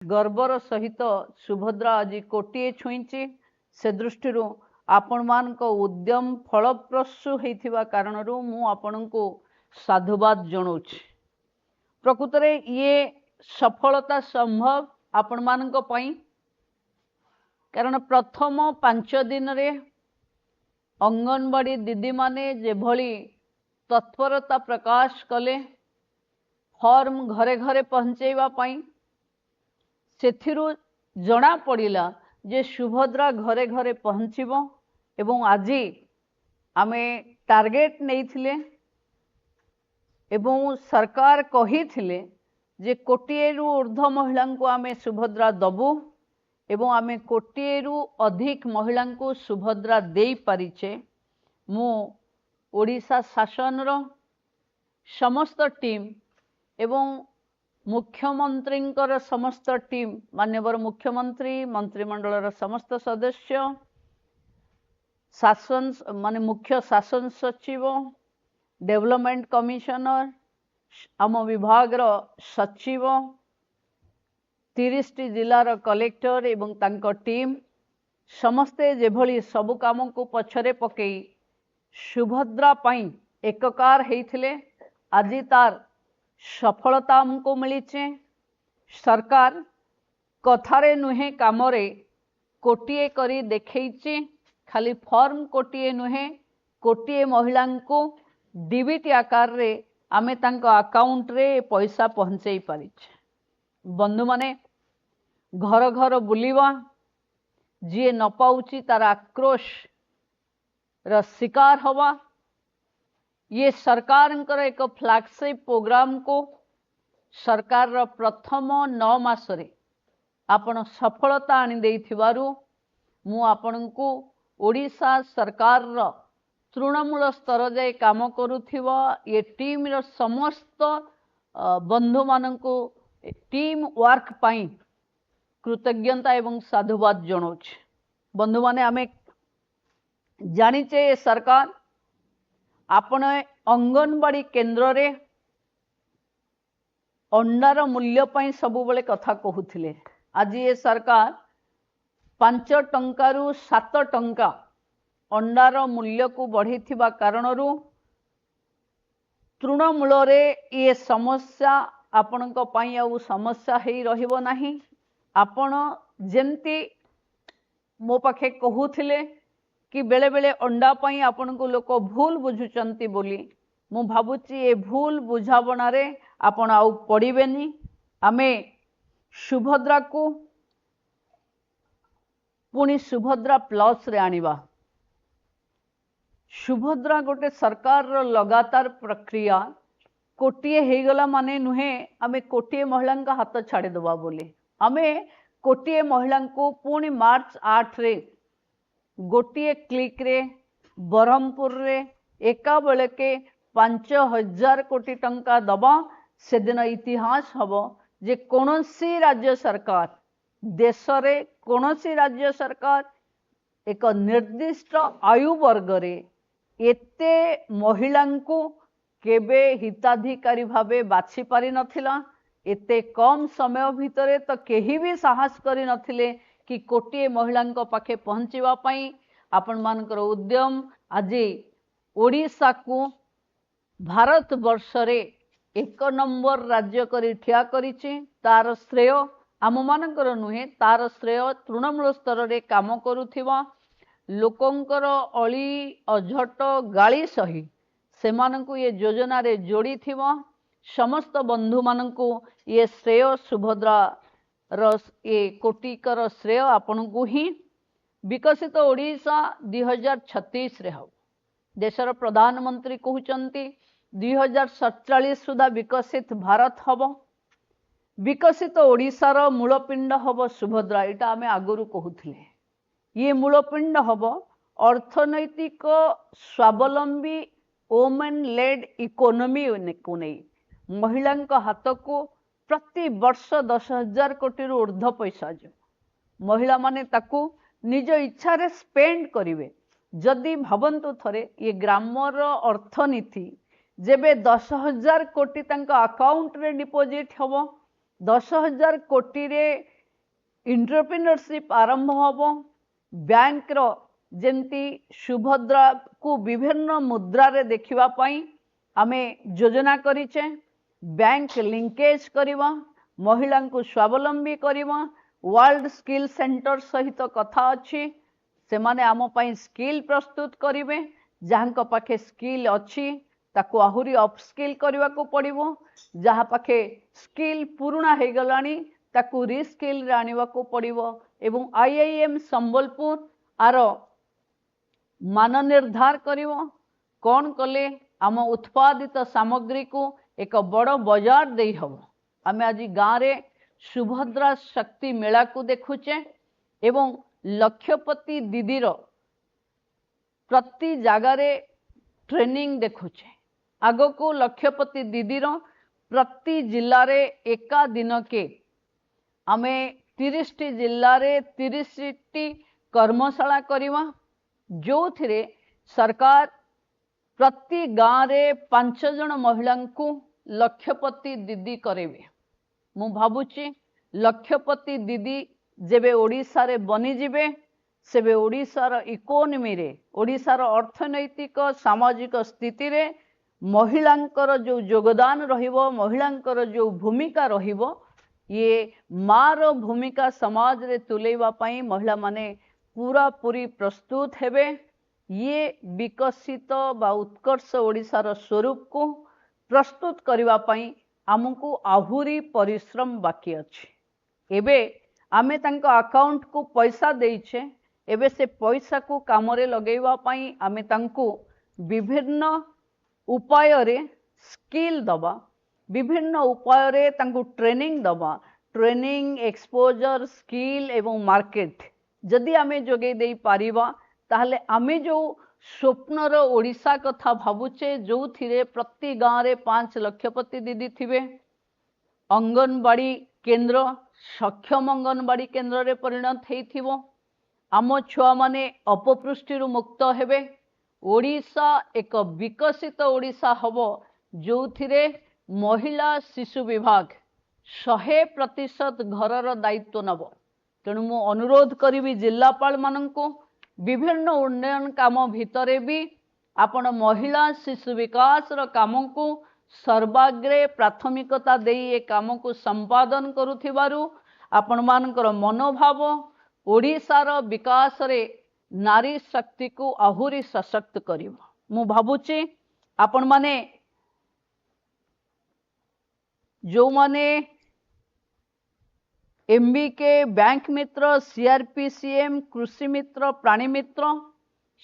गर्वर सहित सुभद्रा आज कोटिए छुईची से दृष्टि आपण मान उद्यम फलप्रसू होइथिबा कारणरू मु आपनको साधुवाद जणाउछि। प्रकृत रे ये सफलता संभव आपण मान पई कारण प्रथम 5 दिन रे अंगनवाड़ी दीदी माने जेभली तत्परता प्रकाश कले फॉर्म घरे घरे पहुँचेवा पाई सेथिरु जना पड़िला जे सुभद्रा घरे घरे पहुँचबो एवं आज आमे टार्गेट नैथिले एवं सरकार कही थिले जे कोटिएरु ऊर्ध्व महिला को आमे सुभद्रा दबु एवं आमे कोटिएरु अधिक महिला को सुभद्रा देई पारिचे। मु ओडिशा शासन रो समस्त टीम एवं मुख्यमंत्री समस्त टीम माननीय मुख्यमंत्री मंत्रिमंडल समस्त सदस्य शासन माने मुख्य शासन सचिव डेवलपमेंट कमिशनर आम विभाग सचिव 30 जिलार कलेक्टर एवं तांको टीम समस्ते जेभली सबु काम को पछरे पकई सुभद्रा पाई एककार हेइथिले आज तार सफलता हमको मिली। सरकार कथारे नुहे कामरे कोटिए करी देखैछि खाली फॉर्म कोटिए नुहे कोटिए महिला को डीबीटी आकार रे आमे तांको अकाउंट रे पैसा पहुँचाई पारिछे। बंधु माने घर घर बुलिवा जी न पाउछि तार आक्रोश र शिकार हवा ये सरकार एक फ्लैगशिप प्रोग्राम को सरकार रो प्रथम 9 मासरे आपण सफलता आनी देइथिबारु मु आपनकु ओडिशा सरकार रो तृणमूल स्तर जाए काम करुथिबा ये टीम रो समस्त बंधु मानकु टीम वर्क पाई कृतज्ञता एवं साधुवाद जणाउछि। बंधु माने आमे जानिचे सरकार आपण अंगनवाड़ी केन्द्र रे अंडार मूल्य पाई सब बेले कथा कहूथिले। आज ये सरकार 5 टंकारु 7 टंका अंडार मूल्य को बढ़ी थिबा कारणरू तृणमूल रे ये समस्या आपणक पाई आउ समस्या हेई रहिबो नाही। आपण जेंती मो पाखे कहूथिले कि बेले बेले अंडा पाई आपण को लोक भूल बुझुचंती बोली मु भाबुची ए भूल बुझावना रे आपण आउ पड़िबेनी। आमे सुभद्रा को पुणी सुभद्रा प्लस रे आनिबा। सुभद्रा गोटे सरकार रो लगातार प्रक्रिया कोटिए हेगला माने नुहे आमे कोटिए महिला का हाथ छाड़ी दबा बोली। आमे कोटिए महिला को पुणी मार्च 8 रे गोटिए क्लिक रे ब्रह्मपुर रे एका बेले के 5000 कोटी टंका दबा से दिन इतिहास हबो जे कोनोसी राज्य सरकार देश रे कोनोसी राज्य सरकार एक निर्दिष्ट आयु वर्ग रे एते महिला को केबे हिताधिकारी भावे बाछि पारि नथिला। एते कम समय भितरे तो केही भी साहस करि नथिले कि कोटिए महिला पाखे पहुँचवा पाई आपण मानकर उद्यम आज ओडिशा को भारत वर्ष रे 1 नंबर राज्य करी ठिया करिछि। तार श्रेय आम मानकर नुहे तार श्रेय तृणमूल स्तर रे काम करुथिबा लोकंकर अली अझट गाली सही सेमानंकु ये योजना रे जोड़ी थिबा समस्त बंधु मानंकु ये श्रेय सुभद्रा रस ये कोटिकर श्रेय आपण को ही विकसित ओडिशा 2036 रे हो। देशर प्रधानमंत्री कहउचंती 2047 सुधा विकसित भारत हबो। विकसित ओडिशार मूलपिंड हबो सुभद्रा। एटा आमे आगुरु कहउथिले ये मूलपिंड हबो अर्थनैतिक स्वावलंबी वोमेन लेड इकोनॉमी को नहीं महिला हाथ को प्रति वर्ष 10,000 कोटी ऊर्ध्व पैसा जो महिला माने ताकू निज इच्छा रे स्पेंड करिवे। जदि भावंतु थरे ये ग्रामर अर्थनीति जेबे 10,000 कोटी तांका अकाउंट रे डिपोजिट हबो 10,000 कोटी रे एंटरप्रेन्योरशिप आरंभ हम बैंक रो जेंती सुभद्रा को विभिन्न मुद्रा रे देखिबा पई आमे योजना करिचे बैंक लिंकेज करवा महिला को स्वावलंबी करवा वर्ल्ड स्किल सेंटर सहित कथा अच्छी से माने आम पई स्किल प्रस्तुत करिवे जहां पाखे स्किल अच्छी ताको आहुरी अपस्किल करने को पड़ो जहाँ पाखे स्किल पुराना हो गलानी ताको रिस्किल रे आनिबा को पड़ो एवं आईआईएम संबलपुर आर मान निर्धार करिवो कौन कले आम उत्पादित सामग्री को एक बड़ बजार दे हम आम आज गाँव रे सुभद्रा शक्ति मेला को देखुचे एवं लक्षपति दीदीर प्रति जगार ट्रेनिंग देखुचे आग को लक्षपति दीदीर प्रति जिल्ला रे एका दिन के आमे 30 टी जिल्ला रे 30 टी कर्मशाला करवा जो थिरे सरकार प्रति गाँव रे 5 जन महिला को लक्षपति दीदी करेबे मु भाबुची लक्षपति दीदी जेबे ओडिशा रे बनी जिबे सेबे ओडिशार इकोनॉमी रे ओडिशार अर्थनैतिक सामाजिक स्थिति रे महिलांकर जो योगदान रहिबो महिलांकर जो भूमिका रहिबो ये मार भूमिका समाज रे तुलेवा पई महिला माने पूरा पूरी प्रस्तुत हेबे ये विकसित बा उत्कर्ष ओडिशार स्वरूप को प्रस्तुत करबा पई आमको आहुरी परिश्रम बाकी अछि एबे आमे तांको अकाउंट को पैसा देइछे एबे से पैसा को काम रे लगेवा पई आमे तांको विभिन्न उपाय रे स्किल दबा विभिन्न उपाय रे तांको ट्रेनिंग दबा ट्रेनिंग एक्सपोजर स्किल एवं मार्केट जदि आमे जोगे दे पारिबा ताहले आमे जो स्वप्नर ओडिशा कथा भाबुचे जो थिरे प्रति गाँव रे 5 लक्षपति दीदी थिबे अंगनवाड़ी केंद्र सक्षम अंगनवाड़ी केंद्र रे परिणत हेइथिबो आम छुआ माने अपपृष्टि मुक्त हेबे ओडिशा एक विकसित ओडिशा हबो जो थिरे महिला शिशु विभाग 100% घरर दायित्व नब तेणु मु अनुरोध करी जिलापाल मानक विभिन्न उन्नयन काम भितरे भी आपण महिला शिशु विकास काम को सर्वाग्रे प्राथमिकता दे ए काम को संपादन करुथिबारु आपण मानकर मनोभाव ओडिशार विकास रे नारी शक्ति को आहुरी सशक्त करिवो मु भाबुची आपण माने जो माने एमबीके बैंक मित्र सीआरपीसीएम कृषि मित्र प्राणी मित्र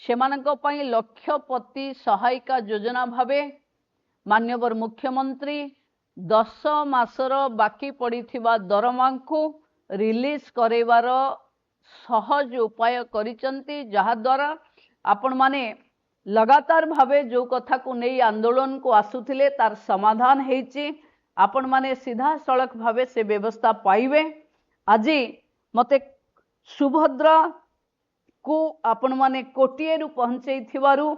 सेमानक पई लक्षपति सहायिका योजना भावे माननीय मुख्यमंत्री 10 मासर बाकी पड़िथिबा दरमा को रिलीज करेबार सहज उपाय करिसंती जहा द्वारा आपण माने लगातार भावे जो कथा को नहीं आंदोलन को आसुथिले तार समाधान हेची आपण माने सीधा सड़क भावे से व्यवस्था पाइबे आज मते सुभद्रा को आपण माने कोटिए रु पहुंचई थिबारु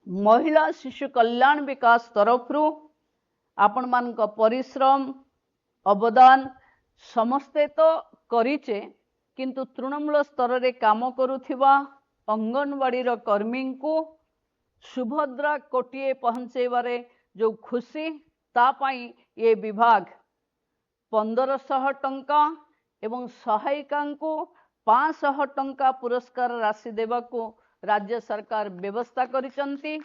महिला शिशु कल्याण विकास तरफरु आपण मान को परिश्रम अवदान समस्ते तो करिचे किंतु तृणमूल स्तर रे काम करुथिबा अंगनवाड़ी रो कर्मी को सुभद्रा कोटिए पहुंचेबारे जो खुशी ता पाई ये विभाग 1500 टंका एवं सहायिका को 500 टंका पुरस्कार राशि देवा को राज्य सरकार व्यवस्था करिसंती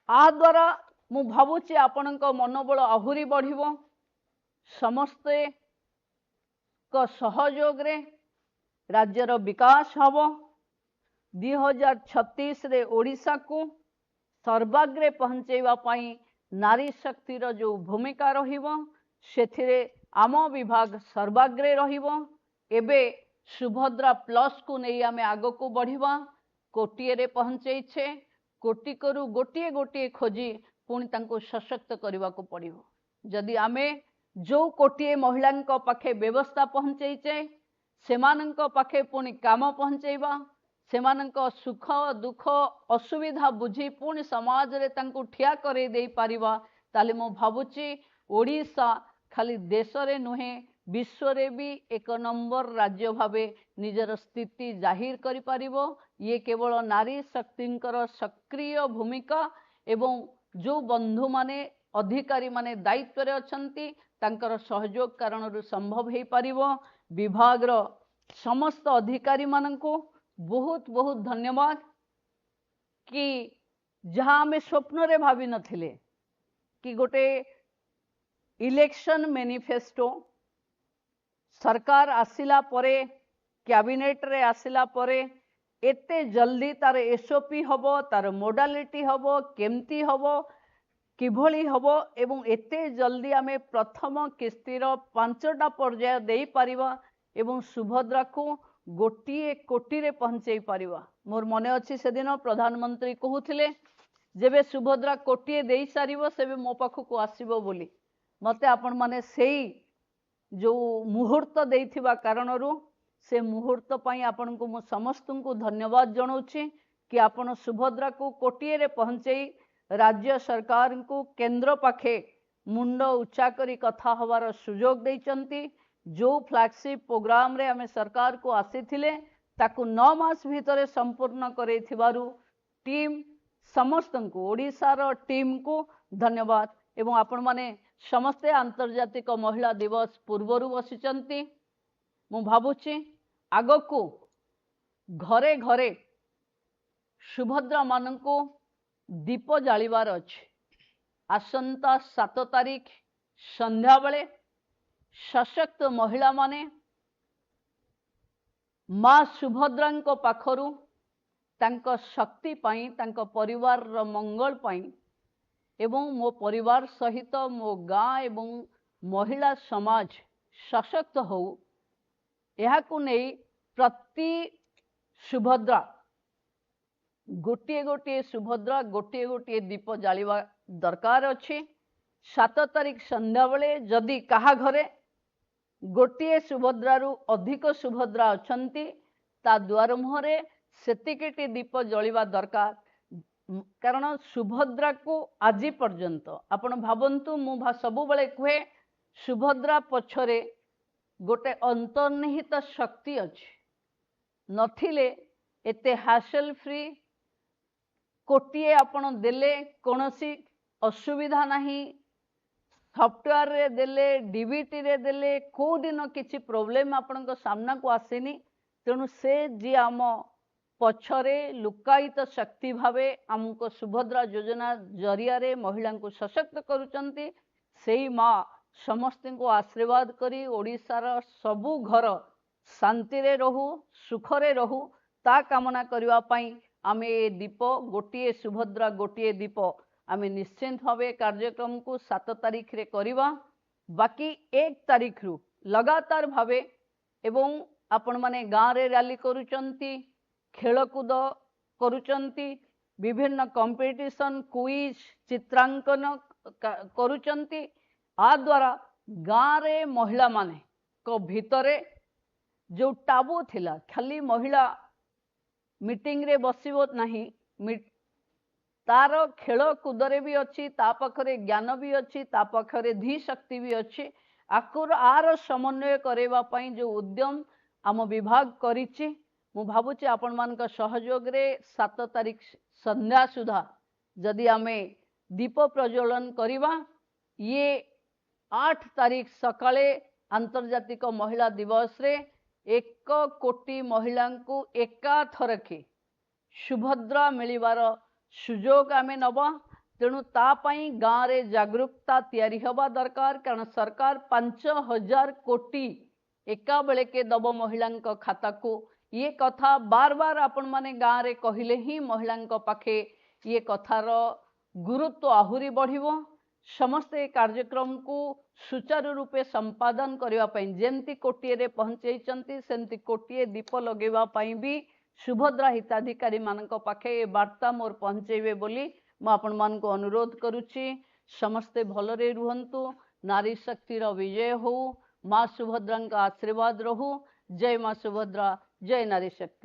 आ द्वारा मु भाबुची आपणक मनोबल आहुरी बढ़िबो समस्ते को सहयोग रे राज्यर विकास हबो 2036 रे ओडिशा को सर्वाग्रे पहुंचेवा पाई नारी शक्तिर जो भूमिका रहिबो सेथिरे आम विभाग सर्वाग्रे रहिबो एबे सुभद्रा प्लस को नहीं आमे आग को बढ़िबा कोटिए रे पहुंचेइछे कोटि करू गोटिए गोटिए खोजी पुणी तांको सशक्त करने को पड़ो जदि आमे जो कोटिए महिला पाखे व्यवस्था पहुंचेइचे सेमानंक पाखे पुणी काम पहुंचेबा सेमानंक सुख दुख असुविधा बुझी पुणी समाज रे तांको ठिया करे दे पारिबा ताले मो भाबुची ओडिशा खाली देश रे नुहे विश्वरे भी एक नंबर राज्य भावे निजर स्थिति जाहिर करि परिबो। ये केवल नारी शक्तिंकर सक्रिय भूमिका एवं जो बंधु माने अधिकारी माने दायित्व रे अछंती तांकर सहयोग कारण संभव हो पारिबो। विभाग रो समस्त अधिकारी माननको बहुत बहुत धन्यवाद कि जहाँ आम स्वप्न रे भावी नथिले कि गोटे इलेक्शन मैनिफेस्टो सरकार आसिला परे कैबिनेट रे आसिला परे एते जल्दी तार एसओपी हबो तार मोडालिटी हबो केमती हबो किभली हबो एवं एते जल्दी आमे प्रथम किस्तीर 5टा पर्याय देई परिबा एवं सुभद्रा को गोटिए कोटी रे पहुंचई परिबा। मोर मने अछि से दिन प्रधानमंत्री कहूथिले जेबे सुभद्रा कोटिए देई सारिबो सेबे मो पाखु आसीबो बोली मते आपण माने सेई जो मुहूर्त देइथिबा कारणरू से मुहूर्त पाई आपण को मु समस्त को धन्यवाद जनाउछि कि आपण सुभद्रा को कोटिए रे पहुंचई राज्य सरकार को केंद्र पाखे मुंड उच्चा करी कथा हवार सुजोग देइचंती। जो फ्लैगशिप प्रोग्राम रे हमें सरकार को आसीथिले ताकू 9 मास भितरे संपूर्ण करैथिबारु टीम समस्त को ओडिशार टीम को धन्यवाद एवं आपण माने समस्ते आंतर्जातिक महिला दिवस पूर्वरु बसिचंती। मु भाबुची आगो को घरे घरे सुभद्रा माननको दीप जालिबार अछि। आसंता 7 तारीख संध्या बेले सशक्त महिला माने माँ सुभद्रांको पाखरु तांको शक्ति पाई तांको परिवार रो मंगल पाई एवं मो परिवार सहित मो गाँ एवं महिला समाज सशक्त हो यह को नहीं प्रति सुभद्रा गोटे गोटे सुभद्रा गोटे गोटे दीप जालिबा दरकार अछि। 7 तारीख संध्या बेले जदि कहा घरे गोटे सुभद्रारू अधिक सुभद्रा अछंती ता द्वार मुहरे सेतिकेटी दीप जलिबा दरकार कारण सुभद्रा को आज पर्यंत आपण भावंतु मु सबु बेले कहे सुभद्रा पछरे गोटे अंतर्निहित शक्ति अछि नथिले एते हासिल फ्री कोटिए आपण देले कोनोसी असुविधा नहीं सॉफ्टवेयर रे देले डीबीटी रे देले को दिन किछि प्रॉब्लम आपण सामना को आसेनी तेणु से जी आम पछरे लुकायित शक्ति भावे आमको सुभद्रा योजना जरिया रे महिला को सशक्त करुचंती सेई माँ समस्त को आशीर्वाद करी ओडिशार सबु घर शांति रे रहू सुखरे रहू ता कामना करबा पई आमे दीप गोटिए सुभद्रा गोटिए दीप आमे निश्चिंत भावे कार्यक्रम को 7 तारीख रे करिबा। बाकी 1 तारीख रु लगातार भावे एवं आपण माने गाँ रे रैली करुचंती खेलकूद करुचंती विभिन्न कंपटीशन क्विज चित्रांकन करुचंती आ द्वारा गाँ रे महिला माने को भितरे जो टाबू थिला खाली महिला मीटिंग रे बसिबो नहीं तार खेल कूदरे भी अच्छी ता पाखरे ज्ञान भी अच्छी ता पाखरे धी शक्ति भी अच्छी आकुर आर समन्वय करबा पई जो उद्यम आम विभाग करिछि मु भाबुछि आपण मान सहयोग रे 7 तारीख संध्या सुधा जदि आमे दीप प्रज्वलन करिबा ये 8 तारीख सकाळे आंतर्जातिक महिला दिवस रे 1 कोटी महिला को एका थरके सुभद्रा मिलिबार सुजोग आमे नबा तेणु तापाई गाँव रे जागरूकता तैयारी हवा दरकार कारण सरकार 5000 कोटी एका बेले के दब महिला खाता को ये कथा बार बार आपण माने गाँव रे कहिले ही महिला पाखे ये कथार गुरुत्व आहुरी बढ़िबो। समस्ते कार्यक्रम को सुचारू रूपे संपादन करने जेमती कोटिए रे पहुंचैचंती सेमती कोटिए दीप लगेवा पई भी सुभद्रा हिताधिकारी मानक पाखे ये वार्ता मोर पहुंचेबे बोली मु आपण मान को अनुरोध करुछि। समस्ते भलरे रुहंतु नारी शक्तिर विजय हो माँ सुभद्रा का आशीर्वाद रहू। जय माँ सुभद्रा जय नारी शक्ति।